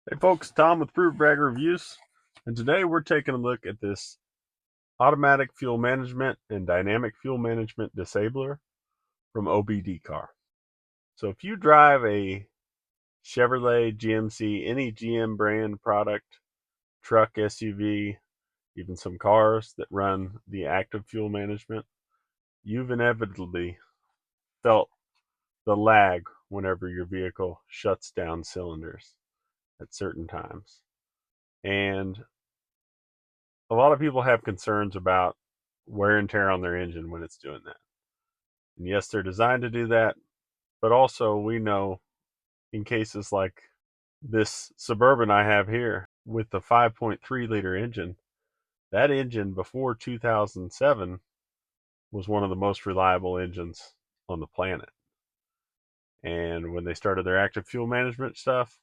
Hey folks, Tom with Proof Brag Reviews, and today we're taking a look at this automatic fuel management and dynamic fuel management disabler from OBD Car. So if you drive a Chevrolet, GMC, any GM brand product, truck, SUV, even some cars that run the active fuel management, you've inevitably felt the lag whenever your vehicle shuts down cylinders at certain times. And a lot of people have concerns about wear and tear on their engine when it's doing that. And yes, they're designed to do that, but also we know in cases like this Suburban I have here with the 5.3 liter engine, that engine before 2007 was one of the most reliable engines on the planet. And when they started their active fuel management stuff,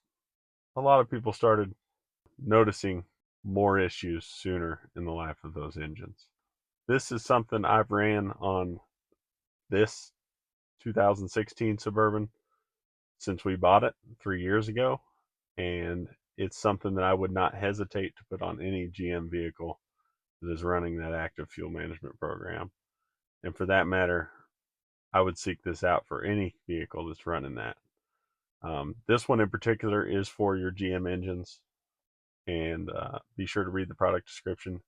a lot of people started noticing more issues sooner in the life of those engines. This is something I've ran on this 2016 Suburban since we bought it 3 years ago, and it's something that I would not hesitate to put on any GM vehicle that is running that active fuel management program. And for that matter, I would seek this out for any vehicle that's running that. This one in particular is for your GM engines, and be sure to read the product description.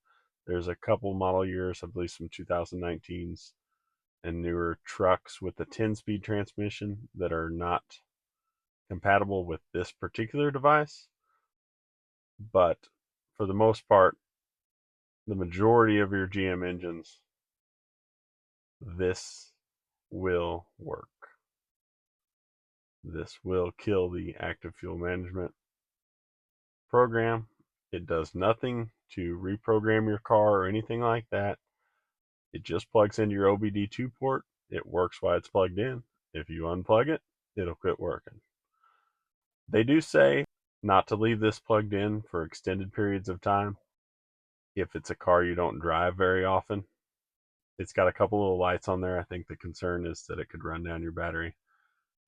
There's a couple model years, I believe some 2019s and newer trucks with the 10-speed transmission that are not compatible with this particular device. But for the most part, the majority of your GM engines, this will work. This will kill the active fuel management program. It does nothing to reprogram your car or anything like that. It just plugs into your OBD2 port. It works while it's plugged in. If you unplug it, it'll quit working. They do say not to leave this plugged in for extended periods of time if it's a car you don't drive very often. It's got a couple little lights on there. I think the concern is that it could run down your battery.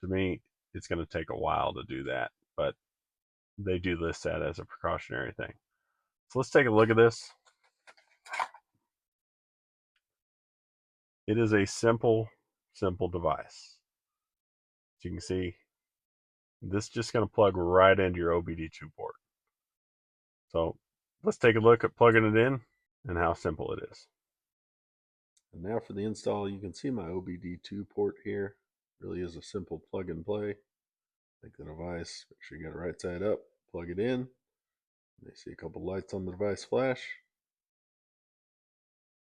To me, it's going to take a while to do that, but they do list that as a precautionary thing. So let's take a look at this. It is a simple device. As you can see, this is just going to plug right into your OBD2 port. So let's take a look at plugging it in and how simple it is. And now for the install, you can see my OBD2 port here. It really is a simple plug and play. Take the device, make sure you got it right side up, plug it in. You see a couple lights on the device flash.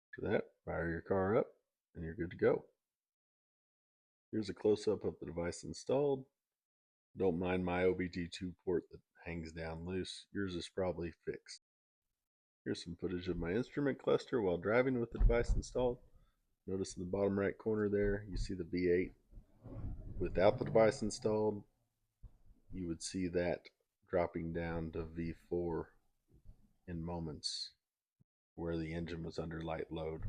After that, fire your car up and you're good to go. Here's a close-up of the device installed. Don't mind my OBD2 port that hangs down loose. Yours is probably fixed. Here's some footage of my instrument cluster while driving with the device installed. Notice in the bottom right corner there, you see the V8. Without the device installed, you would see that dropping down to V4 in moments where the engine was under light load.